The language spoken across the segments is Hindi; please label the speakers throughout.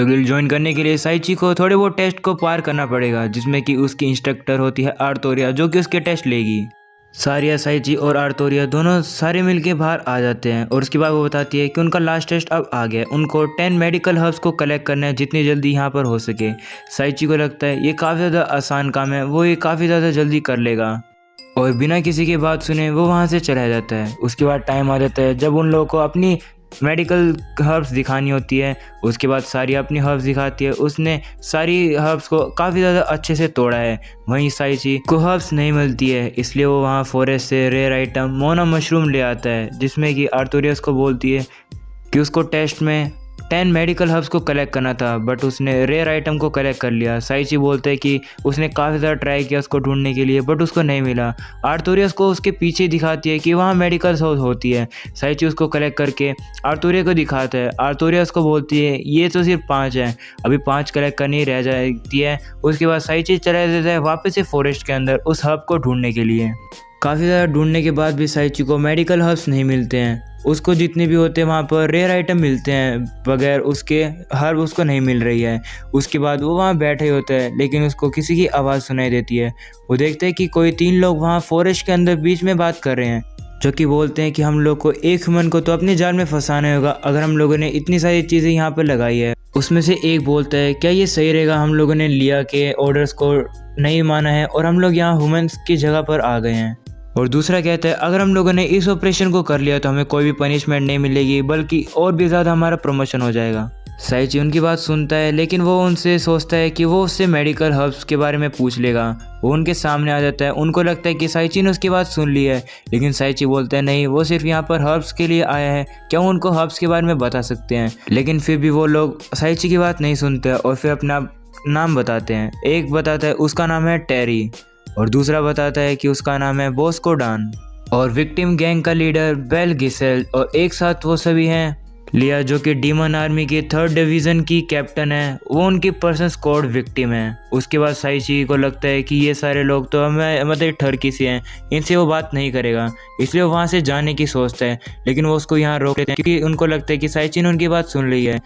Speaker 1: तो गिल्ड ज्वाइन करने के लिए साइची को थोड़े बहुत टेस्ट को पार करना पड़ेगा, जिसमें कि उसकी इंस्ट्रक्टर होती है आर्थोरिया, जो कि उसके टेस्ट लेगी। सारिया, साइची और आर्थोरिया दोनों सारे मिलके बाहर आ जाते हैं और उसके बाद वो बताती है कि उनका लास्ट टेस्ट अब आ गया है, उनको 10 मेडिकल हर्ब्स को कलेक्ट करना है जितनी जल्दी यहाँ पर हो सके। साइची को लगता है ये काफ़ी ज़्यादा आसान काम है, वो ये काफ़ी ज़्यादा जल्दी कर लेगा और बिना किसी की बात सुने वो वहाँ से चला जाता है। उसके बाद टाइम आ जाता है जब उन लोगों को अपनी मेडिकल हर्ब्स दिखानी होती है। उसके बाद सारी अपनी हर्ब्स दिखाती है, उसने सारी हर्ब्स को काफ़ी ज़्यादा अच्छे से तोड़ा है। वहीं साइची को हर्ब्स नहीं मिलती है, इसलिए वो वहाँ फॉरेस्ट से रेयर आइटम मोना मशरूम ले आता है, जिसमें कि आर्थोरियस को बोलती है कि उसको टेस्ट में 10 मेडिकल हर्ब्स को कलेक्ट करना था, बट उसने रेयर आइटम को कलेक्ट कर लिया। साइची बोलते हैं कि उसने काफ़ी ज़्यादा ट्राई किया उसको ढूंढने के लिए, बट उसको नहीं मिला। आर्थोरियस को उसके पीछे दिखाती है कि वहाँ मेडिकल हाउस होती है। साइची उसको कलेक्ट करके आर्थोरिया को दिखाता है। आर्थोरियस को बोलती है ये तो सिर्फ 5 है, अभी 5 कलेक्ट करनी रह जाती है। उसके बाद साइची चला जाता है वापस से फॉरेस्ट के अंदर उस हर्ब को ढूंढने के लिए। काफ़ी ज़्यादा ढूंढने के बाद भी साइची को मेडिकल हर्ब्स नहीं मिलते हैं। उसको जितने भी होते हैं वहाँ पर रेयर आइटम मिलते हैं, बगैर उसके हर्ब उसको नहीं मिल रही है। उसके बाद वो वहाँ बैठे ही होता है, लेकिन उसको किसी की आवाज़ सुनाई देती है। वो देखते हैं कि कोई 3 लोग वहाँ फॉरेस्ट के अंदर बीच में बात कर रहे हैं, जो कि बोलते हैं कि हम लोग को एक ह्यूमन को तो अपने जाल में फंसाना होगा अगर हम लोगों ने इतनी सारी चीज़ें यहाँ पर लगाई है। उसमें से एक बोलता है क्या ये सही रहेगा, हम लोगों ने लिया के ऑर्डर्स को नहीं माना है और हम लोग यहाँ ह्यूमन्स की जगह पर आ गए हैं। और दूसरा कहता है अगर हम लोगों ने इस ऑपरेशन को कर लिया तो हमें कोई भी पनिशमेंट नहीं मिलेगी, बल्कि और भी ज़्यादा हमारा प्रमोशन हो जाएगा। साइची उनकी बात सुनता है, लेकिन वो उनसे सोचता है कि वो उससे मेडिकल हर्ब्स के बारे में पूछ लेगा। वो उनके सामने आ जाता है। उनको लगता है कि साइची ने उसकी बात सुन ली है, लेकिन साइची बोलता है नहीं, वो सिर्फ यहाँ पर हर्ब्स के लिए आया है, क्या वो उनको हर्ब्स के बारे में बता सकते हैं। लेकिन फिर भी वो लोग साइची की बात नहीं सुनते और फिर अपना नाम बताते हैं। एक बताता है उसका नाम है टेरी और दूसरा बताता है कि उसका नाम है बॉस्को डॉन और विक्टिम गैंग का लीडर बेल गिसेल। और एक साथ वो सभी हैं लिया, जो कि डीमन आर्मी के 3rd डिवीज़न की कैप्टन है, वो उनकी पर्सन स्क्वाड विक्टिम है। उसके बाद साइची को लगता है कि ये सारे लोग तो हमें मतलब ठरकी से हैं, इनसे वो बात नहीं करेगा, इसलिए वो वहाँ से जाने की सोचता है। लेकिन वो उसको यहाँ रोक लेते हैं क्योंकि उनको लगता है कि साइची ने उनकी बात सुन ली है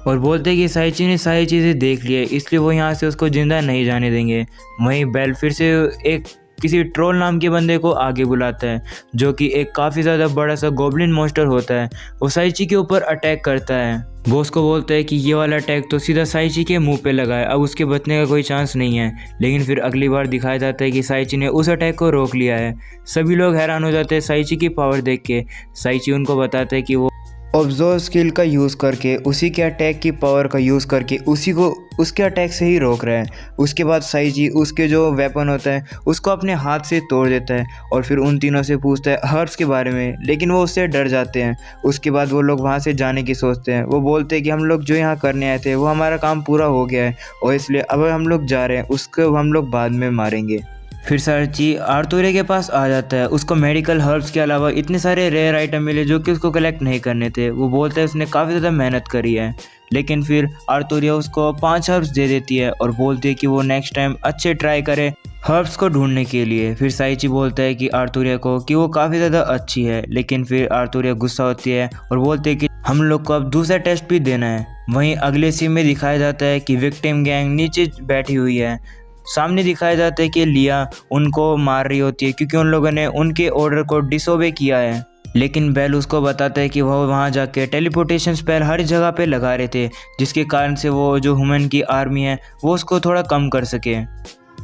Speaker 1: और बोलते हैं कि साइची ने सारी चीज़ें देख ली है, इसलिए वो यहाँ से उसको जिंदा नहीं जाने देंगे। वहीं बेल फिर से एक किसी ट्रोल नाम के बंदे को आगे बुलाता है, जो कि एक काफ़ी ज़्यादा बड़ा सा गोब्लिन मॉन्स्टर होता है। वो साइची के ऊपर अटैक करता है। बॉस को बोलता है कि ये वाला अटैक तो सीधा साइची के मुंह पे लगा है, अब उसके बचने का कोई चांस नहीं है। लेकिन फिर अगली बार दिखाया जाता है कि साइची ने उस अटैक को रोक लिया है। सभी लोग हैरान हो जाते हैं साइची की पावर देख के। साइची उनको बताता है कि वो ऑब्जर्व स्किल का यूज़ करके उसी के अटैक की पावर का यूज़ करके उसी को उसके अटैक से ही रोक रहा है। उसके बाद साइची उसके जो वेपन होता है उसको अपने हाथ से तोड़ देता है और फिर उन तीनों से पूछता है हर्ब्स के बारे में, लेकिन वो उससे डर जाते हैं। उसके बाद वो लोग वहाँ से जाने की सोचते हैं। वो बोलते हैं कि हम लोग जो यहाँ करने आए थे वो हमारा काम पूरा हो गया है और इसलिए अब हम लोग जा रहे हैं, उसको हम लोग बाद में मारेंगे। फिर साइची आर्थोरिया के पास आ जाता है। उसको मेडिकल हर्ब्स के अलावा इतने सारे रेयर आइटम मिले जो कि उसको कलेक्ट नहीं करने थे। वो बोलता है उसने काफ़ी ज़्यादा मेहनत करी है, लेकिन फिर आर्थोरिया उसको 5 हर्ब्स दे देती है और बोलती है कि वो नेक्स्ट टाइम अच्छे ट्राई करे हर्ब्स को ढूंढने के लिए। फिर साइची बोलता है कि आर्थोरिया को कि वो काफ़ी ज़्यादा अच्छी है, लेकिन फिर आर्थोरिया गुस्सा होती है और बोलती है कि हम लोग को अब दूसरा टेस्ट भी देना है। वहीं अगले सीन में दिखाया जाता है कि विक्टिम गैंग नीचे बैठी हुई है। सामने दिखाया जाता है कि लिया उनको मार रही होती है क्योंकि उन लोगों ने उनके ऑर्डर को डिसोबे किया है। लेकिन बेल उसको बताता है कि वो वहाँ जाके टेलीपोर्टेशन स्पेल हर जगह पे लगा रहे थे, जिसके कारण से वो जो ह्यूमन की आर्मी है वो उसको थोड़ा कम कर सके।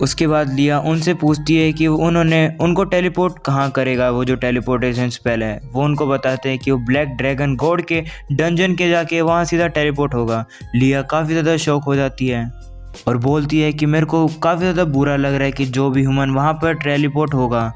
Speaker 1: उसके बाद लिया उनसे पूछती है कि उन्होंने उनको टेलीपोर्ट कहाँ करेगा। वो जो टेलीपोर्टेशन स्पेल है वो उनको बताते हैं कि वो ब्लैक ड्रैगन गॉड के डंजन के जाके वहाँ सीधा टेलीपोर्ट होगा। लिया काफ़ी ज़्यादा शौक हो जाती है और बोलती है कि मेरे को काफ़ी ज़्यादा बुरा लग रहा है कि जो भी ह्यूमन वहाँ पर टेलीपोर्ट होगा,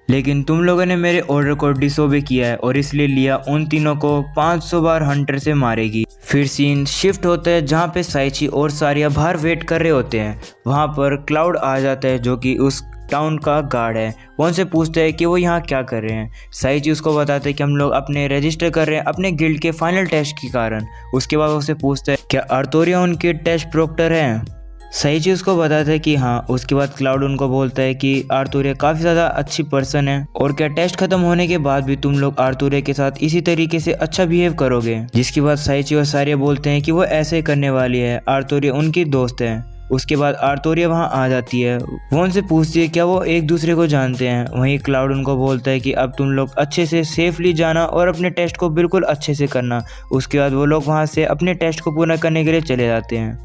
Speaker 1: लेकिन तुम लोगों ने मेरे ऑर्डर को डिसोबे किया है और इसलिए लिया उन तीनों को 500 बार हंटर से मारेगी। फिर सीन शिफ्ट होता है जहाँ पे साइची और सारिया बाहर वेट कर रहे होते हैं। वहाँ पर क्लाउड आ जाता है जो कि उस टाउन का गार्ड है। वो उनसे पूछते हैं कि वो यहाँ क्या कर रहे हैं। साइची उसको बताते हैं कि हम लोग अपने रजिस्टर कर रहे हैं अपने गिल्ड के फाइनल टेस्ट के कारण। उसके बाद उससे पूछता है क्या आर्थोरिया उनके टेस्ट प्रोक्टर हैं। साइची उसको बताता है कि हाँ। उसके बाद क्लाउड उनको बोलता है कि आर्थुरिया काफ़ी ज़्यादा अच्छी पर्सन है और क्या टेस्ट खत्म होने के बाद भी तुम लोग आर्थुरिया के साथ इसी तरीके से अच्छा बिहेव करोगे। जिसके बाद साइची और सारिया बोलते हैं कि वो ऐसे करने वाली है, आर्थुरिया उनकी दोस्त है। उसके बाद आर्थुरिया वहाँ आ जाती है। वो उनसे पूछती है क्या वो एक दूसरे को जानते हैं। वहीं क्लाउड उनको बोलता है कि अब तुम लोग अच्छे से सेफली जाना और अपने टेस्ट को बिल्कुल अच्छे से करना। उसके बाद वो लोग वहाँ से अपने टेस्ट को पूरा करने के लिए चले जाते हैं।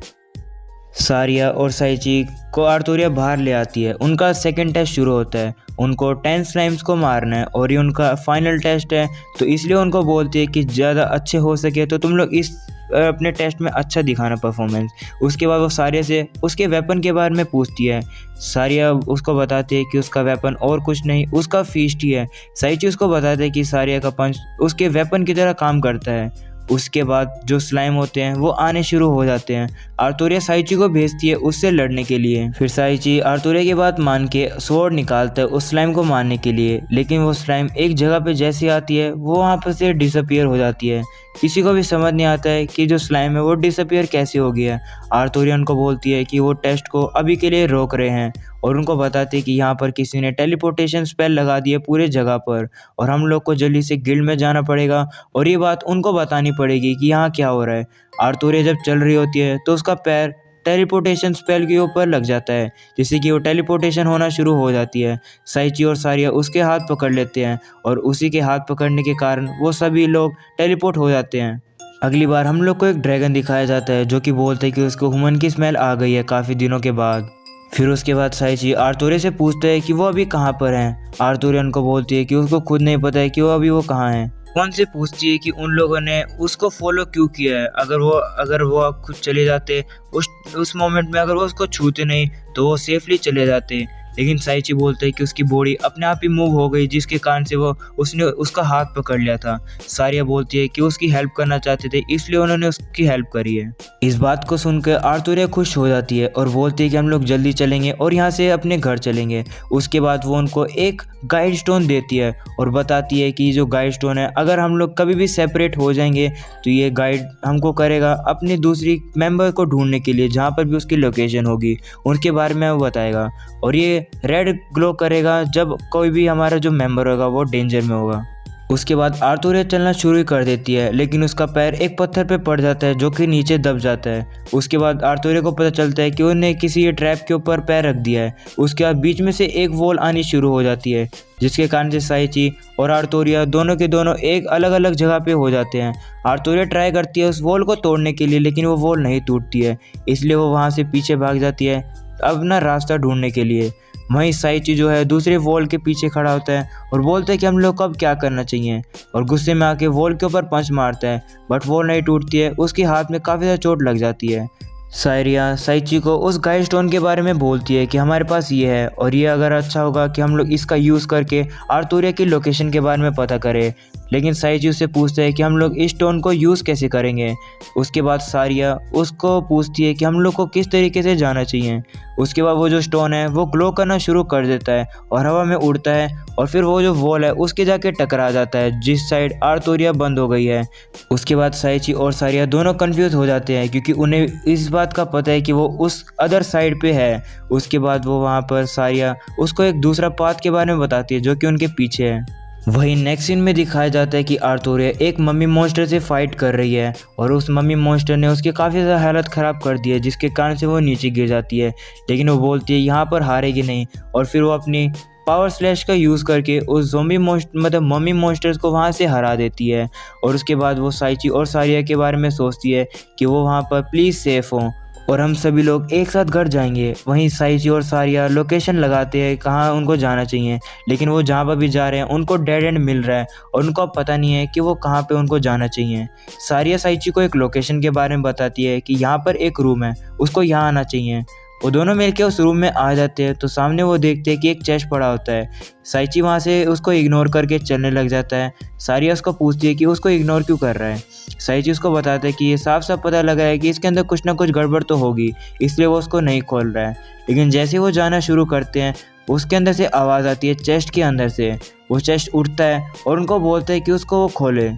Speaker 1: सारिया और साइची को आर्थुरिया बाहर ले आती है। उनका सेकंड टेस्ट शुरू होता है। उनको 10 स्लाइम्स को मारना है और ये उनका फाइनल टेस्ट है, तो इसलिए उनको बोलती है कि ज़्यादा अच्छे हो सके तो तुम लोग इस अपने टेस्ट में अच्छा दिखाना परफॉर्मेंस। उसके बाद वो सारिया से उसके वेपन के बारे में पूछती है। सारिया उसको बताती है कि उसका वेपन और कुछ नहीं, उसका फीस्ट ही है। साइची उसको बताते हैं कि सारिया का पंच उसके वेपन की तरह काम करता है। उसके बाद जो स्लाइम होते हैं वो आने शुरू हो जाते हैं। आर्थुरिया साइची को भेजती है उससे लड़ने के लिए। फिर साइची आर्थुरिया की बात मान के स्वॉर्ड निकालता है उस स्लाइम को मारने के लिए, लेकिन वो स्लाइम एक जगह पे जैसे आती है वो वहाँ पर से डिसअपियर हो जाती है। किसी को भी समझ नहीं आता है कि जो स्लाइम है वो डिसअपियर कैसे हो गया है। आर्थुरिया उनको बोलती है कि वो टेस्ट को अभी के लिए रोक रहे हैं और उनको बताते हैं कि यहाँ पर किसी ने टेलीपोर्टेशन स्पेल लगा दी है पूरे जगह पर और हम लोग को जल्दी से गिल्ड में जाना पड़ेगा और ये बात उनको बतानी पड़ेगी कि यहाँ क्या हो रहा है। आर्थुरिया जब चल रही होती है तो उसका पैर टेलीपोर्टेशन स्पेल के ऊपर लग जाता है, जिससे कि वो टेलीपोर्टेशन होना शुरू हो जाती है। साइची और सारिया उसके हाथ पकड़ लेते हैं और उसी के हाथ पकड़ने के कारण वो सभी लोग टेलीपोर्ट हो जाते हैं। अगली बार हम लोग को एक ड्रैगन दिखाया जाता है जो कि बोलते हैं कि उसको ह्यूमन की स्मेल आ गई है काफ़ी दिनों के बाद। फिर उसके बाद साइची आर्थुरिया से पूछता है कि वो अभी कहाँ पर हैं। आर्थुरिया उनको बोलती है कि उसको खुद नहीं पता है कि वो कहाँ हैं। वो उनसे पूछती है कि उन लोगों ने उसको फॉलो क्यों किया है। अगर वो खुद चले जाते उस मोमेंट में, अगर वो उसको छूते नहीं तो वो सेफली चले जाते। लेकिन साइची बोलते हैं कि उसकी बॉडी अपने आप ही मूव हो गई, जिसके कारण से उसने उसका हाथ पकड़ लिया था। सारिया बोलती है कि उसकी हेल्प करना चाहते थे इसलिए उन्होंने उसकी हेल्प करी है। इस बात को सुनकर आर्थुरिया खुश हो जाती है और बोलती है कि हम लोग जल्दी चलेंगे और यहाँ से अपने घर चलेंगे। उसके बाद वो उनको एक गाइड स्टोन देती है और बताती है कि जो गाइड स्टोन है, अगर हम लोग कभी भी सेपरेट हो जाएंगे तो ये गाइड हमको करेगा अपनी दूसरी मेंबर को ढूंढने के लिए, जहाँ पर भी उसकी लोकेशन होगी उनके बारे में वो बताएगा। और ये रेड ग्लो करेगा जब कोई भी हमारा जो मेंबर होगा वो डेंजर में होगा। उसके बाद आर्थुरिया चलना शुरू कर देती है, लेकिन उसका पैर एक पत्थर पे पड़ जाता है जो कि नीचे दब जाता है। उसके बाद आर्थुरिया को पता चलता है कि उन्होंने किसी ट्रैप के ऊपर पैर रख दिया है। उसके बाद बीच में से एक वॉल आनी शुरू हो जाती है, जिसके कारण से साइची और आर्थुरिया दोनों के दोनों एक अलग अलग जगह पे हो जाते हैं। आर्थुरिया ट्राई करती है उस वॉल को तोड़ने के लिए, लेकिन वो वॉल नहीं टूटती है, इसलिए वो वहाँ से पीछे भाग जाती है अपना रास्ता ढूंढने के लिए। वहीं साइची जो है दूसरे वॉल के पीछे खड़ा होता है और बोलता है कि हम लोग को अब क्या करना चाहिए, और गुस्से में आके वॉल के ऊपर पंच मारता है, बट वॉल नहीं टूटती है। उसके हाथ में काफ़ी ज़्यादा चोट लग जाती है। सायरिया साइची को उस गाइड स्टोन के बारे में बोलती है कि हमारे पास ये है और ये अगर अच्छा होगा कि हम लोग इसका यूज़ करके आर्थुरिया की लोकेशन के बारे में पता करें। लेकिन साइची उससे पूछता है कि हम लोग इस स्टोन को यूज़ कैसे करेंगे। उसके बाद सारिया उसको पूछती है कि हम लोग को किस तरीके से जाना चाहिए। उसके बाद वो जो स्टोन है वो ग्लो करना शुरू कर देता है और हवा में उड़ता है और फिर वो जो वॉल है उसके जाके टकरा जाता है जिस साइड आर्थुरिया बंद हो गई है। उसके बाद साइची और सारिया दोनों कंफ्यूज हो जाते हैं क्योंकि उन्हें इस बात का पता है कि वो उस अदर साइड पे है। उसके बाद वो वहाँ पर सारिया उसको एक दूसरा पाथ के बारे में बताती है जो कि उनके पीछे है। वहीं नेक्स्ट सीन में दिखाया जाता है कि आर्थुरिया एक मम्मी मॉन्स्टर से फाइट कर रही है और उस मम्मी मॉन्स्टर ने उसकी काफ़ी ज़्यादा हालत ख़राब कर दी है, जिसके कारण से वो नीचे गिर जाती है। लेकिन वो बोलती है यहाँ पर हारेगी नहीं, और फिर वो अपनी पावर स्लैश का यूज़ करके उस मम्मी मॉन्स्टर्स को वहाँ से हरा देती है। और उसके बाद वो साइची और सारिया के बारे में सोचती है कि वो वहाँ पर प्लीज़ सेफ हों और हम सभी लोग एक साथ घर जाएंगे। वहीं साइची और सारिया लोकेशन लगाते हैं कहाँ उनको जाना चाहिए, लेकिन वो जहाँ पर भी जा रहे हैं उनको डेड एंड मिल रहा है और उनको पता नहीं है कि वो कहाँ पे उनको जाना चाहिए। सारिया साइची को एक लोकेशन के बारे में बताती है कि यहाँ पर एक रूम है, उसको यहाँ आना चाहिए। वो दोनों मिलकर उस रूम में आ जाते हैं तो सामने वो देखते हैं कि एक चेस्ट पड़ा होता है। साइची वहाँ से उसको इग्नोर करके चलने लग जाता है। सारिया उसको पूछती है कि उसको इग्नोर क्यों कर रहा है। साइची उसको बताता है कि ये साफ साफ पता लगा है कि इसके अंदर कुछ ना कुछ गड़बड़ तो होगी, इसलिए वो उसको नहीं खोल रहा है। लेकिन जैसे वो जाना शुरू करते हैं उसके अंदर से आवाज़ आती है चेस्ट के अंदर से। वो चेस्ट उठता है और उनको बोलता है कि उसको वो खोले।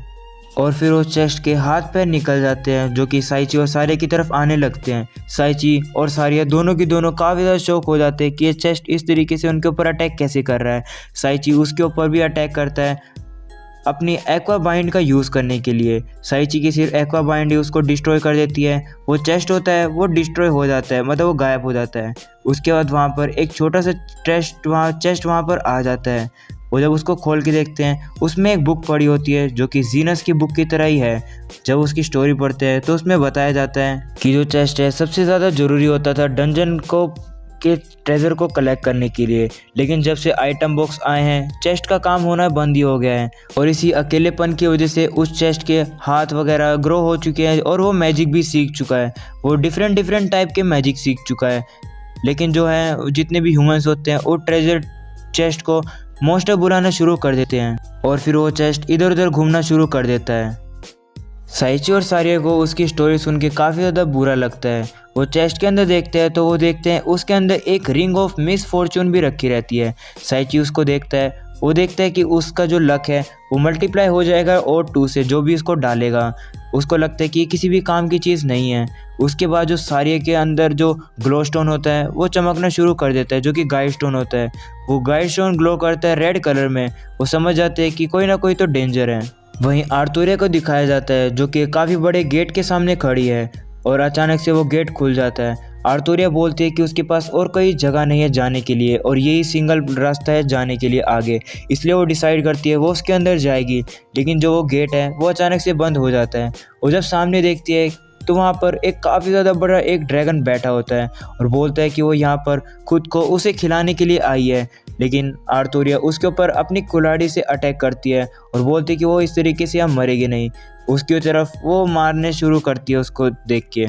Speaker 1: और फिर वो चेस्ट के हाथ पैर निकल जाते हैं जो कि साइची और सारिया की तरफ आने लगते हैं। साइची और सारिया दोनों की दोनों काफ़ी ज़्यादा शौक हो जाते हैं कि ये चेस्ट इस तरीके से उनके ऊपर अटैक कैसे कर रहा है। साइची उसके ऊपर भी अटैक करता है अपनी एक्वा बाइंड का यूज़ करने के लिए। साइची की सिर्फ एक्वा बाइंड ही उसको डिस्ट्रॉय कर देती है। वो चेस्ट होता है वो डिस्ट्रॉय हो जाता है, मतलब वो गायब हो जाता है। उसके बाद वहाँ पर एक छोटा सा चेस्ट वहाँ पर आ जाता है। वो जब उसको खोल के देखते हैं उसमें एक बुक पड़ी होती है जो कि जीनस की बुक की तरह ही है। जब उसकी स्टोरी पढ़ते हैं तो उसमें बताया जाता है कि जो चेस्ट है सबसे ज़्यादा ज़रूरी होता था डंजन को के ट्रेजर को कलेक्ट करने के लिए, लेकिन जब से आइटम बॉक्स आए हैं चेस्ट का काम होना बंद ही हो गया है। और इसी अकेलेपन की वजह से उस चेस्ट के हाथ वगैरह ग्रो हो चुके हैं और वो मैजिक भी सीख चुका है। वो डिफरेंट टाइप के मैजिक सीख चुका है। लेकिन जो है जितने भी ह्यूमंस होते हैं वो ट्रेजर चेस्ट को मोस्टर बुलाना शुरू कर देते हैं और फिर वो चेस्ट इधर उधर घूमना शुरू कर देता है। साइची और सारिया को उसकी स्टोरी सुन के काफ़ी ज़्यादा बुरा लगता है। वो चेस्ट के अंदर देखते हैं तो वो देखते हैं उसके अंदर एक रिंग ऑफ मिस फॉर्चून भी रखी रहती है। साइची उसको देखता है, वो देखता है कि उसका जो लक है वो मल्टीप्लाई हो जाएगा और 2 से जो भी इसको डालेगा। उसको लगता है कि ये किसी भी काम की चीज़ नहीं है। उसके बाद जो सारिया के अंदर जो ग्लो स्टोन होता है वो चमकना शुरू कर देता है जो कि गाइड स्टोन होता है। वो गाइड स्टोन ग्लो करता है रेड कलर में। वो समझ जाते हैं कि कोई ना कोई तो डेंजर है। वहीं आर्थुरिया को दिखाया जाता है जो कि काफ़ी बड़े गेट के सामने खड़ी है और अचानक से वो गेट खुल जाता है। आर्थुरिया बोलती है कि उसके पास और कोई जगह नहीं है जाने के लिए और यही सिंगल रास्ता है जाने के लिए आगे, इसलिए वो डिसाइड करती है वो उसके अंदर जाएगी। लेकिन जो वो गेट है वो अचानक से बंद हो जाता है और जब सामने देखती है तो वहाँ पर एक काफ़ी ज़्यादा बड़ा एक ड्रैगन बैठा होता है और बोलता है कि वो यहाँ पर खुद को उसे खिलाने के लिए आई है। लेकिन आर्थुरिया उसके ऊपर अपनी कुल्हाड़ी से अटैक करती है और बोलती है कि वो इस तरीके से हम मरेगी नहीं। उसकी तरफ वो मारने शुरू करती है उसको देख के।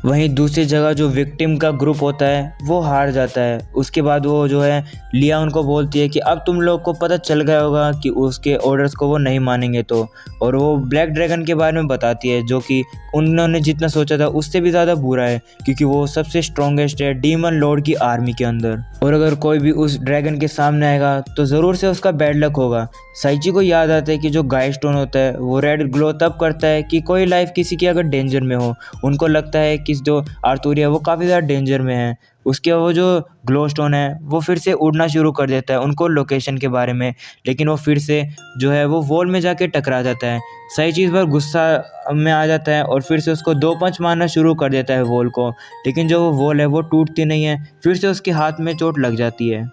Speaker 1: वहीं दूसरी जगह जो विक्टिम का ग्रुप होता है वो हार जाता है। उसके बाद वो जो है लिया उनको बोलती है कि अब तुम लोग को पता चल गया होगा कि उसके ऑर्डर्स को वो नहीं मानेंगे तो। और वो ब्लैक ड्रैगन के बारे में बताती है जो कि उन्होंने जितना सोचा था उससे भी ज़्यादा बुरा है क्योंकि वो सबसे स्ट्रॉन्गेस्ट है डीमन लॉर्ड की आर्मी के अंदर। और अगर कोई भी उस ड्रैगन के सामने आएगा तो ज़रूर से उसका बैड लक होगा। साइची को याद आता है कि जो गाइड स्टोन होता है वो रेड ग्लो तब करता है कि कोई लाइफ किसी की अगर डेंजर में हो। उनको लगता है कि जो आर्थुरिया वो काफ़ी ज़्यादा डेंजर में है। उसके वो जो ग्लो स्टोन है वो फिर से उड़ना शुरू कर देता है उनको लोकेशन के बारे में, लेकिन वो फिर से जो है वो वॉल में जाके टकरा जाता है। सही चीज़ पर गुस्सा में आ जाता है और फिर से उसको 2 पंच मारना शुरू कर देता है वॉल को, लेकिन जो वो वॉल है वो टूटती नहीं है, फिर से उसके हाथ में चोट लग जाती है।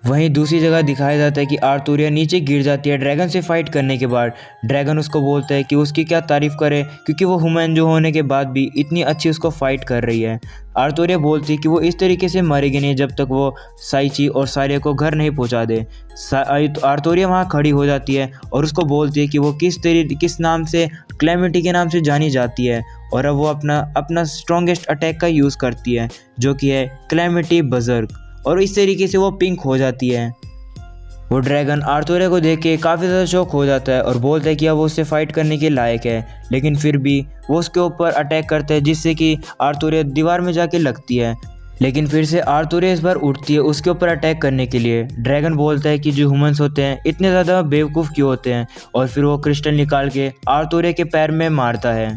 Speaker 1: वहीं दूसरी जगह दिखाया जाता है कि आर्थुरिया नीचे गिर जाती है ड्रैगन से फाइट करने के बाद। ड्रैगन उसको बोलता है कि उसकी क्या तारीफ़ करे क्योंकि वो ह्यूमन जो होने के बाद भी इतनी अच्छी उसको फाइट कर रही है। आर्थुरिया बोलती है कि वो इस तरीके से मरेगी नहीं जब तक वो साइची और सारिया को घर नहीं पहुंचा दे। आर्थुरिया वहाँ खड़ी हो जाती है और उसको बोलती है कि वो किस नाम से, क्लैमिटी के नाम से जानी जाती है और अब वो अपना स्ट्रॉन्गेस्ट अटैक का यूज़ करती है जो कि है क्लैमिटी बजर्क, और इस तरीके से वो पिंक हो जाती है। वो ड्रैगन आर्थुरिया को देख के काफ़ी ज़्यादा शॉक हो जाता है और बोलता है कि अब वो उससे फाइट करने के लायक है, लेकिन फिर भी वो उसके ऊपर अटैक करता है जिससे कि आर्थुरिया दीवार में जाके लगती है। लेकिन फिर से आर्थुरिया इस बार उठती है उसके ऊपर अटैक करने के लिए। ड्रैगन बोलता है कि जो ह्यूमंस होते हैं इतने ज़्यादा बेवकूफ़ क्यों होते हैं, और फिर वो क्रिस्टल निकाल के आर्थुरिया के पैर में मारता है।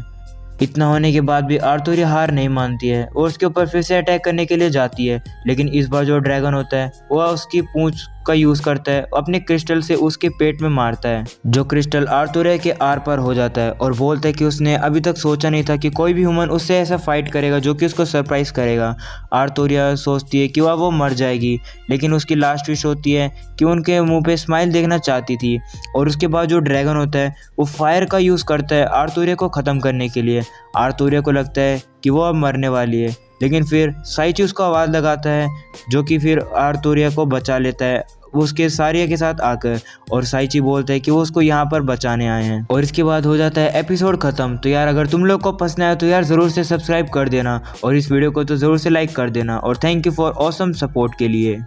Speaker 1: इतना होने के बाद भी आर्थुरिया हार नहीं मानती है और उसके ऊपर फिर से अटैक करने के लिए जाती है, लेकिन इस बार जो ड्रैगन होता है वो उसकी पूंछ का यूज़ करता है, अपने क्रिस्टल से उसके पेट में मारता है, जो क्रिस्टल आर्थुरिया के आर पार हो जाता है और बोलता है कि उसने अभी तक सोचा नहीं था कि कोई भी ह्यूमन उससे ऐसा फाइट करेगा जो कि उसको सरप्राइज करेगा। आर्थुरिया सोचती है कि वह वो मर जाएगी, लेकिन उसकी लास्ट विश होती है कि उनके मुंह पे स्माइल देखना चाहती थी। और उसके बाद जो ड्रैगन होता है वो फायर का यूज़ करता है आर्थुरिया को ख़त्म करने के लिए। आर्थुरिया को लगता है कि वो अब मरने वाली है, लेकिन फिर साइची उसको आवाज़ लगाता है जो कि फिर आर्थुरिया को बचा लेता है उसके सारिया के साथ आकर, और साइची बोलता है कि वो उसको यहाँ पर बचाने आए हैं। और इसके बाद हो जाता है एपिसोड ख़त्म। तो यार अगर तुम लोग को पसंद आया तो यार ज़रूर से सब्सक्राइब कर देना और इस वीडियो को तो ज़रूर से लाइक कर देना, और thank you for awesome support के लिए।